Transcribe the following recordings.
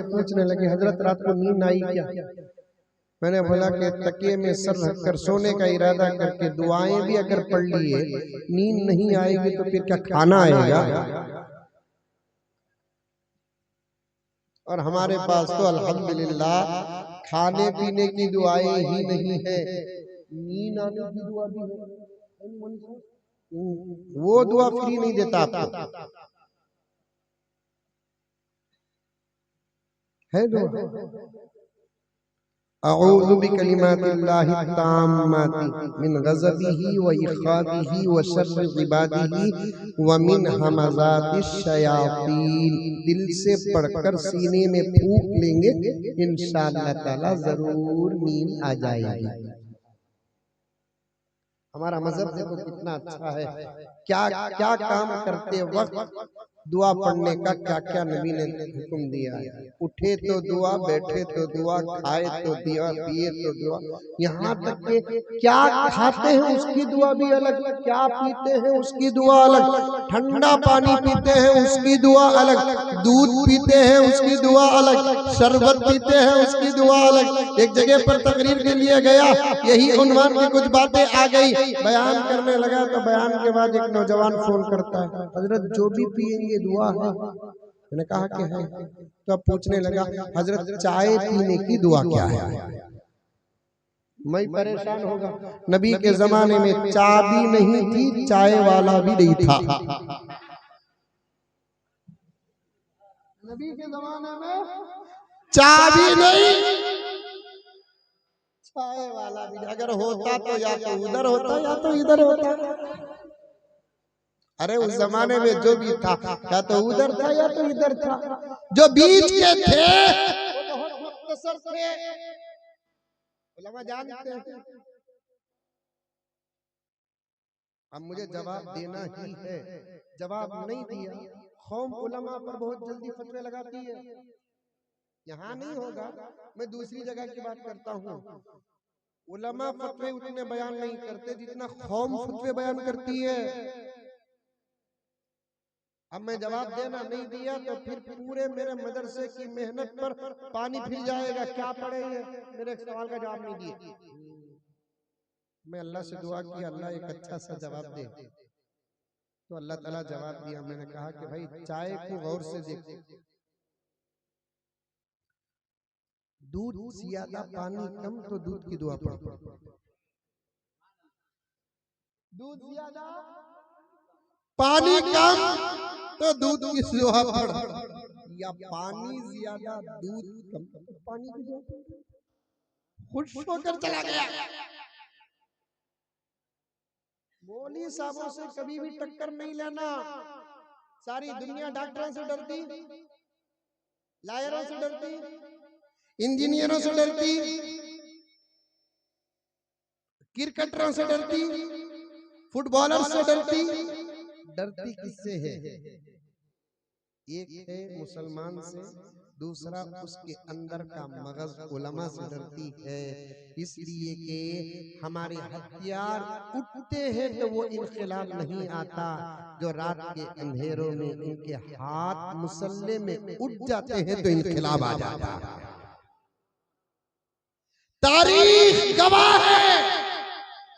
पूछने लगे हजरत रात को नींद आई क्या? मैंने बोला कि तकिए में सर रखकर सोने का इरादा करके दुआएं भी अगर पढ़ लिए नींद नहीं आएगी तो फिर क्या खाना आएगा? और हमारे पास तो अल्हम्दुलिल्लाह खाने पीने की दुआएं ही नहीं है, नींद आने की दुआ भी है। वो दुआ फ्री नहीं देता आपको, है दुआ। अऊज़ु बिकलिमातिल्लाहि ताम्माति मिन गज़बिही व इख़ाबिही व शर्रि इबादिही व मिन हमाज़ातिश शयातीन। दिल से पढ़कर सीने में फूंक लेंगे, इंशाअल्लाह ताला जरूर नींद आ जाएगी। हमारा मजहब देखो कितना अच्छा है, क्या क्या काम करते वक्त दुआ पढ़ने का क्या क्या नबी ने हुक्म दिया है। उठे तो दुआ, बैठे तो दुआ, खाए तो दुआ, पिए तो दुआ, यहाँ तक कि क्या खाते हैं उसकी दुआ भी अलग, क्या पीते हैं उसकी दुआ अलग, ठंडा पानी पीते हैं उसकी दुआ अलग, दूध पीते हैं उसकी दुआ अलग, शरबत पीते हैं उसकी दुआ अलग। एक जगह पर तकरीर के लिए गया, यही उन्वान की कुछ बातें आ गई, बयान करने लगा तो बयान के बाद एक नौजवान फोन करता है, हजरत जो भी पिएंगे दुआ है। मैंने कहा कि है, तो अब पूछने लगा हजरत चाय पीने की दुआ क्या है? मैं परेशान होगा, नबी के जमाने में चाबी नहीं थी, चाय वाला भी नहीं था। नबी के जमाने में चाबी नहीं, चाय वाला भी, अगर होता तो या तो उधर होता या तो इधर होता। अरे उस जमाने में जो भी था या तो उधर था या तो इधर था, जो बीच के थे वो बहुत मुख्तसर थे। उलमा जानते हैं। अब मुझे जवाब देना ही है, जवाब नहीं दिया कौम उलमा पर बहुत जल्दी फतवे लगाती है। यहाँ नहीं होगा, मैं दूसरी जगह की बात करता हूँ। उलमा फतवे उतने बयान नहीं करते जितना कौम फतवे बयान करती है। अब मैं जवाब देना नहीं दिया तो फिर पूरे मेरे मदरसे की मेहनत पर पानी फिर जाएगा। क्या पढ़ेंगे? मेरे एक सवाल का जवाब नहीं दिए। मैं अल्लाह से दुआ की, अल्लाह एक अच्छा सा जवाब दे, तो अल्लाह ताला जवाब दिया। मैंने कहा कि भाई चाय को गौर से देखो, दूध ज्यादा पानी कम तो दूध की दुआ पढ़ो, दूध ज्यादा पानी कम तो दूध की दुआ पढ़ो, या पानी ज्यादा दूध कम तो पानी की दुआ पढ़ो। खुश होकर चला गया। मौलवी साहबों से कभी भी टक्कर नहीं लेना। सारी दुनिया डॉक्टरों से डरती, लायरों से डरती, इंजीनियरों से डरती, क्रिकेटरों से डरती, फुटबॉलर से डरती। डरती किससे है? एक है मुसलमान से, दूसरा उसके अंदर का मगज उलमा से डरती है। इसलिए कि हमारे हथियार उठते हैं तो वो इनकलाब नहीं आता, जो रात के अंधेरों में इनके हाथ मुसल्ले में उठ जाते हैं तो इनकलाब आ जाता है। तारीख गवाह है।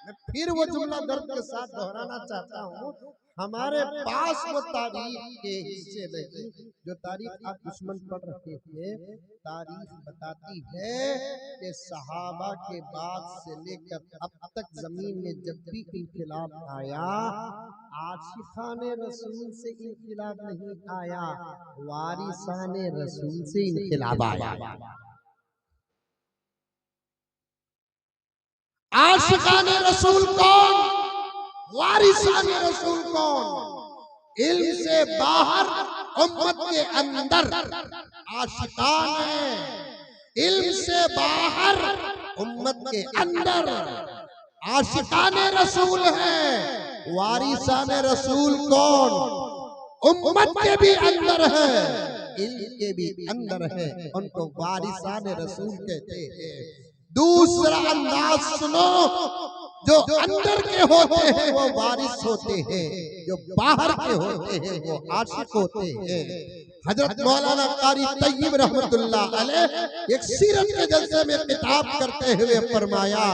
मैं फिर वो जुमला दर्द के साथ दोहराना चाहता हूँ, हमारे पास वो तारीख के हिस्से नहीं जो तारीख आप दुश्मन पढ़ रहे थे। तारीख बताती है कि सहाबा के बाद से लेकर अब तक जमीन में जब भी इनकलाब आया, आशिकाने रसूल से इनकलाब नहीं आया, वारिसाने रसूल से इनकलाब आया। आशिकाने रसूल कौन? वारिसाने रसूल कौन? इल्म से बाहर उम्मत के अंदर आशिकान है, इल्म से बाहर उम्मत के अंदर आशिकाने रसूल है। वारिसाने रसूल कौन? उम्मत के भी अंदर है, इल्म के भी अंदर है, उनको वारिसाने रसूल कहते हैं। दूसरा अंदाज सुनो, जो अंदर के होते हैं वो वारिस होते हैं, जो बाहर के होते हैं वो आशिक होते हैं। हजरत मौलाना कारी तय्यब रहमतुल्लाह अलैह एक सीरत के जलसे में किताब करते हुए फरमाया,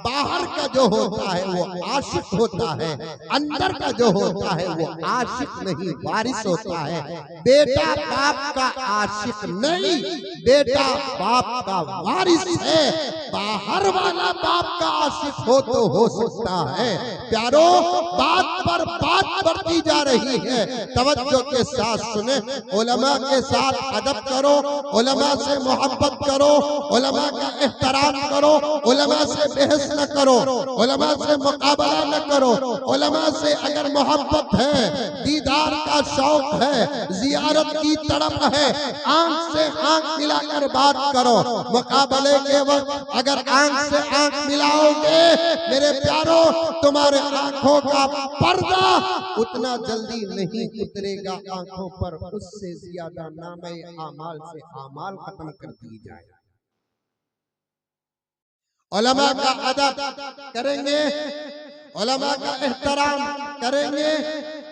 बाहर का जो होता है वो आशिक होता है, अंदर का जो होता है वो आशिक नहीं वारिस होता है। बेटा बाप का आशिक नहीं, बेटा बाप का वारिस है। बाहर वाला बाप का आशिक हो तो हो सकता है। प्यारो, बात पर बात बढ़ती जा रही है, तवज्जो के साथ सुने। उलमा के साथ अदब करो, उलमा से मोहब्बत करो, उलमा का एहतराम करो, उलमा से बहस न करो, उलमा से मुकाबला न करो। उलमा से अगर मोहब्बत है, दीदार का शौक है, जियारत की तड़प है, आंख से आंख मिलाकर बात करो। मुकाबले के वक्त अगर आंख से आंख मिलाओगे मेरे प्यारो, तुम्हारे आंखों का पर्दा उतना जल्दी नहीं उतरेगा आंखों पर, उससे ज्यादा नामे आमाल से आमाल खत्म कर दी जाए। उलमा का अदब करेंगे, उलमा का एहतराम करेंगे,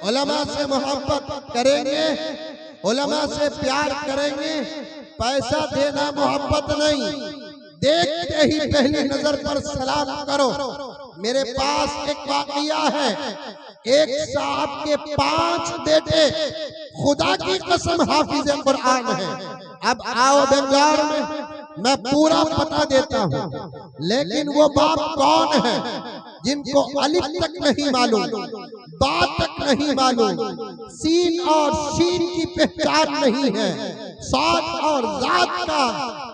उलमा से मोहब्बत करेंगे, उलमा से प्यार करेंगे। पैसा देना मोहब्बत नहीं, देखते ही पहली नजर पर सलाम करो। मेरे पास एक वाकया है, एक साहब के 5 बेटे, खुदा की कसम हाफिज कुरान है। अब आओ बेंगार में मैं पूरा पता देता हूँ, लेकिन वो बाप कौन है जिनको अलिफ तक नहीं मालूम, बा तक नहीं मालूम, सीन और शीन की पहचान नहीं है, साद और जात का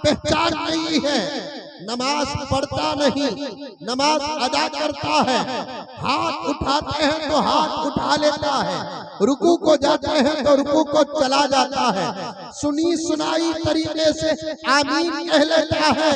पहचान नहीं है, नमाज पढ़ता नहीं, नमाज अदा करता है, हाथ उठाते हैं तो हाथ उठा लेता है, रुकू को जाते हैं तो रुकू को चला जाता है, सुनी सुनाई तरीके से आमीन कह लेता है,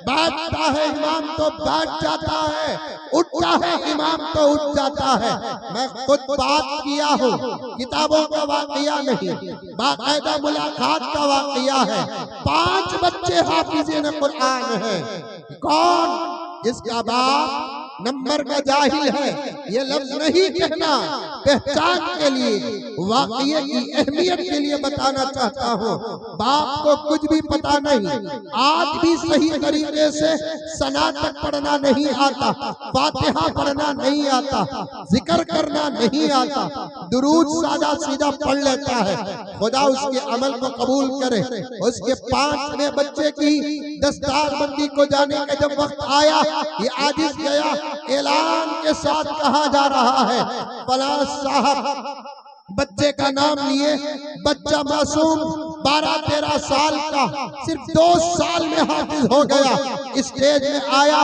बैठता है इमाम तो बैठ जाता है, उठता है इमाम तो उठ जाता है। मैं खुद बात किया हूँ, किताबों का वाकया नहीं, बाकायदा मुलाकात का वाकया है। 5 बच्चे हाफिज़े कुरान है। कौन? जिसका बाप नंबर का जाहिल है। ये लफ्ज नहीं कहना, पहचान के लिए, वाकये की अहमियत के लिए बताना चाहता हूँ। बाप को कुछ भी पता नहीं, आज भी सही तरीके से सना तक पढ़ना नहीं आता, फातिहा पढ़ना नहीं आता, जिक्र करना नहीं आता, दुरूद सादा सीधा पढ़ लेता है। खुदा उसके अमल को कबूल करे। उसके 5वें बच्चे की दस्तारबंदी को जाने का जब वक्त आया, ये आजिज गया, ऐलान के साथ कहा जा रहा है, फला साहब बच्चे का नाम लिए, बच्चा मासूम 12-13 साल का, सिर्फ 2 साल में हाफिज हो गया। स्टेज में आया,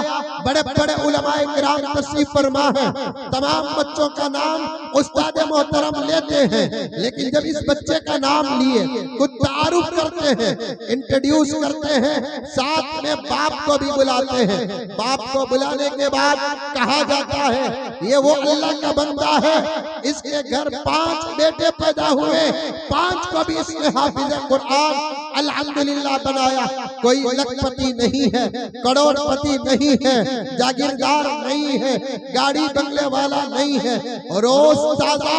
बड़े बड़े उलमाए किराम तशरीफ फरमा है, तमाम बच्चों का नाम उस्ताद मोहतरम लेते हैं, लेकिन जब इस बच्चे का नाम लिए कुछ तारुफ करते हैं, इंट्रोड्यूस करते हैं, साथ में बाप को भी बुलाते हैं। बाप को बुलाने के बाद कहा जाता है ये वो अल्लाह का बंदा है, इसके घर 5 बेटे पैदा हुए, 5 को भी इसने हाफिज कुरान अल्हम्दुलिल्लाह बनाया। कोई लखपति नहीं है, करोड़पति नहीं है, जागीरदार नहीं है, गाड़ी बंगले वाला नहीं है, रोज ताजा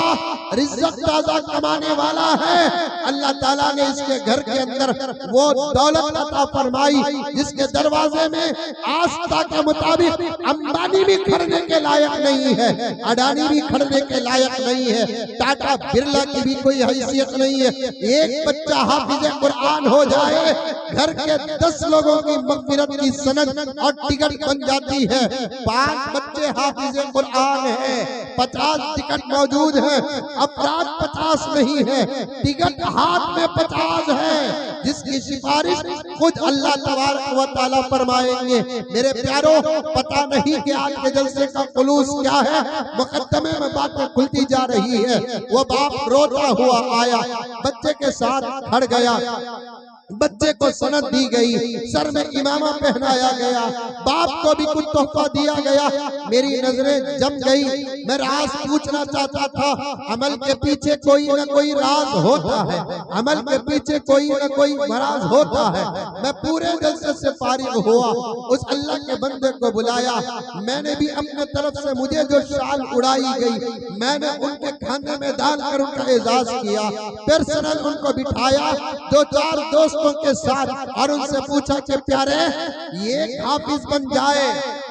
रिज़्क़ ताजा कमाने वाला है। अल्लाह ताला ने इसके घर के अंदर वो दौलत अता फरमाई जिसके दरवाजे में आस्था के मुताबिक अंबानी भी खड़ने के लायक नहीं है, अडानी भी खड़ने के लायक नहीं है, टाटा बिरला की भी कोई हैसियत नहीं है। एक बच्चा हाफिज कुरान हो जाए, घर के 10 लोगों की मग़फ़िरत की सनद और टिकट बन जाती है। 5 बच्चे हाफिज कुरान है, 50 टिकट मौजूद है, अपराध 50 नहीं है, टिकट हाथ में 50 है, जिसकी सिफारिश खुद अल्लाह तबारक व तआला फरमाएंगे। मेरे प्यारो, पता नहीं कि आज के जलसे का खुलूस क्या है, मुकद्दमे में बातें खुलती जा रही है। वो बाप रोता हुआ आया, बच्चे के साथ खड़ गया, बच्चे को सनद दी गई, सर में इमामा पहनाया गया, बाप को भी कुछ तोहफा दिया गया। मेरी नजरें जम गई। मैं राज पूछना चाहता था। अमल के पीछे कोई न कोई राज होता है, अमल के पीछे कोई न कोई राज होता है। मैं पूरे जलसे से फारिग हुआ, उस अल्लाह के बंदे को बुलाया। मैंने भी अपने तरफ से मुझे जो शाल उड़ाई गई, मैंने उनके खाने में डालकर उनका एजाज किया। पर्सनल उनको बिठाया दो चार दोस्तों के साथ और उनसे पूछा कि प्यारे ये हाफिज बन जाए।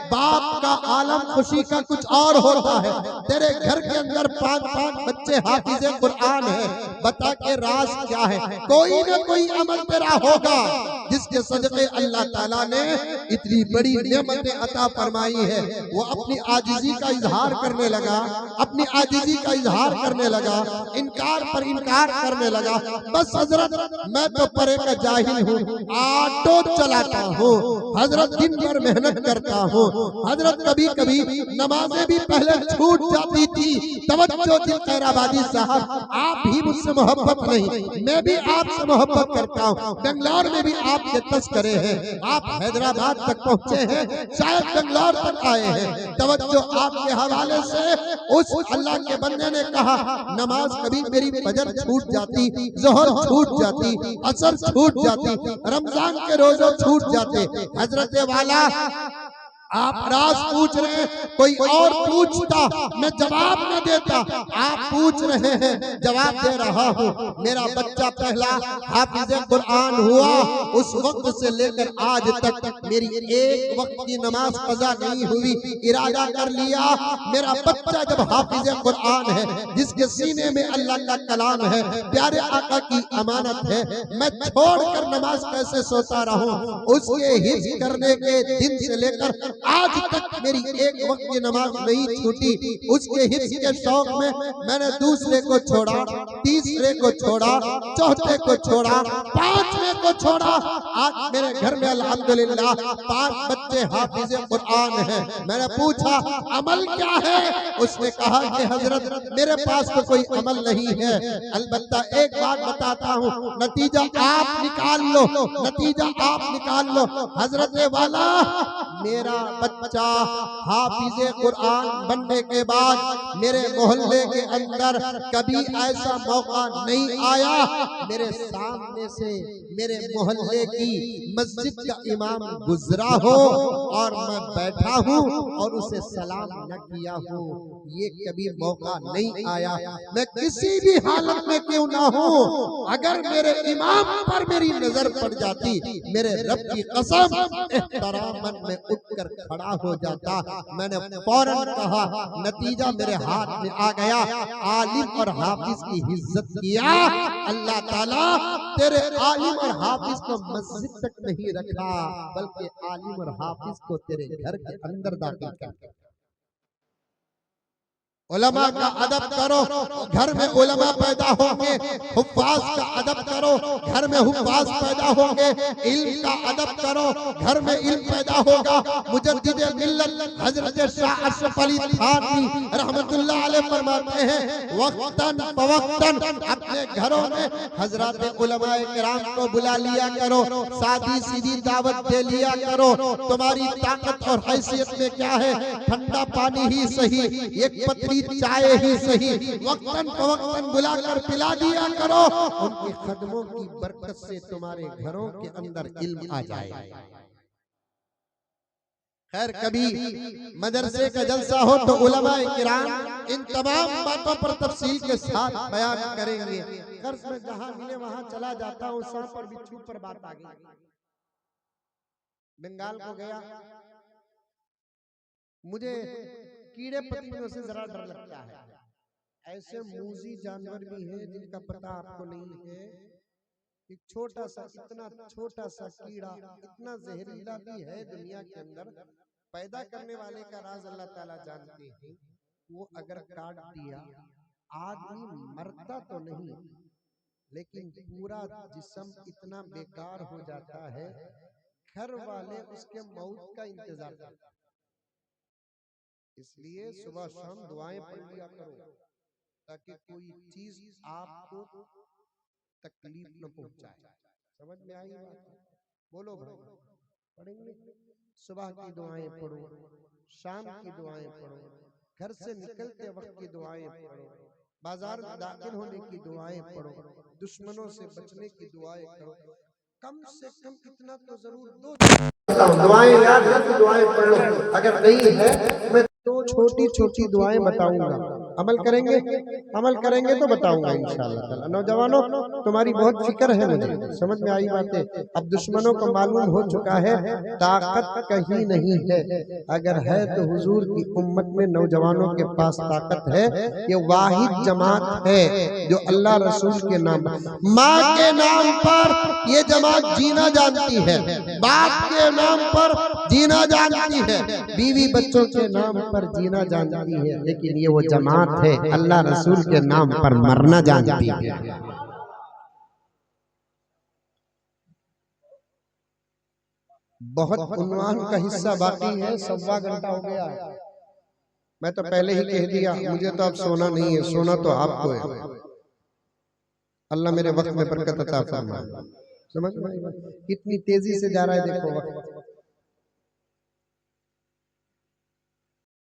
बाप का आलम खुशी का कुछ और होता है। तेरे घर के अंदर 5-5 बच्चे हाफिज कुरान है, बता के राज क्या है? कोई ना कोई अमल तेरा होगा जिसके सदक़े अल्लाह ताला ने इतनी बड़ी नेमतें अता फरमाई है। वो अपनी आजिज़ी का इजहार करने लगा, अपनी आजिज़ी का इजहार करने लगा, इनकार पर इनकार करने लगा। बस हजरत मैं तो परे का जाहिल हूँ, ऑटो चलाता हूँ हजरत, दिन भर मेहनत करता हूँ हजरत, कभी कभी नमाजें भी पहले छूट जाती थी। तवज्जो दिल खैराबादी साहब, आप भी मुझसे मोहब्बत नहीं, मैं भी आपसे मोहब्बत करता हूँ। बंगलौर में भी आपके तस्करे हैं, आप हैदराबाद तक पहुँचे हैं, शायद बंगलौर तक आए हैं। तवज्जो आपके हवाले से उस अल्लाह के बंदे ने कहा, नमाज कभी मेरी फजर छूट जाती, जोहर छूट जाती, असर छूट जाती, रमजान के रोजे छूट जाते। हजरत वाला आप राज पूछ रहे हैं, कोई और पूछता मैं जवाब न देता। आप पूछ रहे हैं, जवाब दे रहा हूँ। मेरा बच्चा पहला हाफिज कुरान हुआ, उस वक्त से लेकर आज तक मेरी एक वक्त की नमाज कज़ा नहीं हुई। इरादा कर लिया मेरा बच्चा जब हाफिज कुरान है, जिसके सीने में अल्लाह का कलाम है, प्यारे आका की अमानत है, मैं छोड़कर नमाज कैसे सोता रहूं? उसके हिफ्ज़ करने के दिन से लेकर आज तक मेरी एक वक्त की नमाज नहीं छूटी। उसके हिफ्ज़ के शौक में मैंने दूसरे को छोड़ा, तीसरे को छोड़ा, चौथे को छोड़ा, पांचवें को छोड़ा। आज मेरे घर में अल्हम्दुलिल्लाह 5 बच्चे हाफिज कुरान हैं। मैंने पूछा अमल क्या है? उसने कहा कि हजरत मेरे पास तो कोई अमल नहीं है, अलबत्ता एक बात बताता हूँ, नतीजा आप निकाल लो, नतीजा आप निकाल लो। हजरत वाला मेरा बच्चा हाफिज कुरान बनने के बाद मेरे मोहल्ले के अंदर कभी ऐसा मौका नहीं आया, मेरे सामने से मेरे मोहल्ले की मस्जिद का इमाम गुजरा हो और मैं बैठा हूँ और उसे सलाम न किया हूँ। ये कभी मौका नहीं आया। मैं किसी भी हालत में क्यों ना हूँ, अगर मेरे इमाम पर मेरी नजर पड़ जाती, मेरे रब की कसम एहतरामन में उठकर खड़ा हो जाता। मैंने फौरन कहा, नतीजा मेरे हाथ में आ गया। आलिम और हाफिज की इज्जत किया, अल्लाह ताला तेरे आलिम और हाफिज को मस्जिद तक नहीं रखा, बल्कि आलिम और हाफिज को तेरे घर के अंदर दाखिल कर। उलमा का अदब करो, घर में उलमा पैदा होंगे। हुफ्फाज का अदब करो, घर में हुफ्फाज पैदा होंगे। इल्म का अदब करो, घर में इल्म पैदा होगा। मुजद्दिद मिल्लत हजरत शाह अशरफ अली थानवी रहमतुल्लाह अलैह फरमाते हैं, वक्तन फवक्तन अपने घरों में हजरत उलमाए किराम को बुला लिया करो, सादी सीधी दावत दे लिया करो। तुम्हारी ताकत और हैसियत में क्या है? ठंडा पानी ही सही, एक पतली चाय ही सही, वक्तन फवक्तन बुलाकर पिला दिया करो। उनके कदमों की बरकत से तुम्हारे घरों के अंदर इल्म आ जाए। खैर, कभी मदरसे का जलसा हो तो उलमाए किराम इन तमाम बातों पर तफसील के साथ बयान करेंगे। कर्ज में जहां मिले वहां चला जाता हूँ। सांप और बिच्छू पर बात आ गई। बंगाल को गया, मुझे कीड़े पतंगों से जरा डर लगता है। ऐसे मूजी जानवर भी हैं जिनका पता आपको नहीं है। एक छोटा सा, इतना छोटा सा कीड़ा इतना जहरीला भी है दुनिया के अंदर। पैदा करने वाले का राज अल्लाह ताला जानते हैं। वो अगर काट दिया, आदमी मरता तो नहीं, लेकिन पूरा जिस्म इतना बेकार हो जाता है, घर वाले उसके मौत का इंतजार करते हैं। इसलिए सुबह शाम दुआएं पढ़ लिया करो, ताकि कोई चीज आपको तकलीफ न पहुंचाए। समझ में आई बात? बोलो भाई, पढ़ेंगे? सुबह की दुआएं पढ़ो, शाम की दुआएं पढ़ो, घर से निकलते वक्त की दुआएं पढ़ो, बाजार में दाखिल होने की दुआएं पढ़ो, दुश्मनों से बचने की दुआएं करो। कम से कम इतना तो जरूर दो दुआएं याद है तो दुआएं पढ़ लो। अगर नहीं है मैं दो छोटी छोटी दुआएं बताऊंगा, अमल करेंगे? अमल करेंगे तो बताऊंगा इंशाअल्लाह ताला। नौजवानों, तुम्हारी बहुत फिक्र है, मुझे समझ में आई बातें। अब दुश्मनों को मालूम हो चुका है ताकत कहीं नहीं है, अगर है तो हुजूर की उम्मत में नौजवानों के पास ताकत है। ये वाहिद जमात है जो अल्लाह रसूल के नाम, माँ के नाम पर ये जमात जीना जानती है, बाप के नाम पर जीना जानती है, बीवी बच्चों के नाम पर जीना जानती है, लेकिन ये वो जमात है अल्लाह रसूल के नाम पर मरना जानती है। बहुत उन्वान का हिस्सा बाकी है, 1.25 घंटा हो गया। मैं तो पहले ही कह दिया, मुझे तो अब सोना नहीं है, सोना तो आपको है। अल्लाह मेरे वक्त में बरकत अता फरमाए। समझ में? कितनी तेजी से जा रहा है देखो वक्त।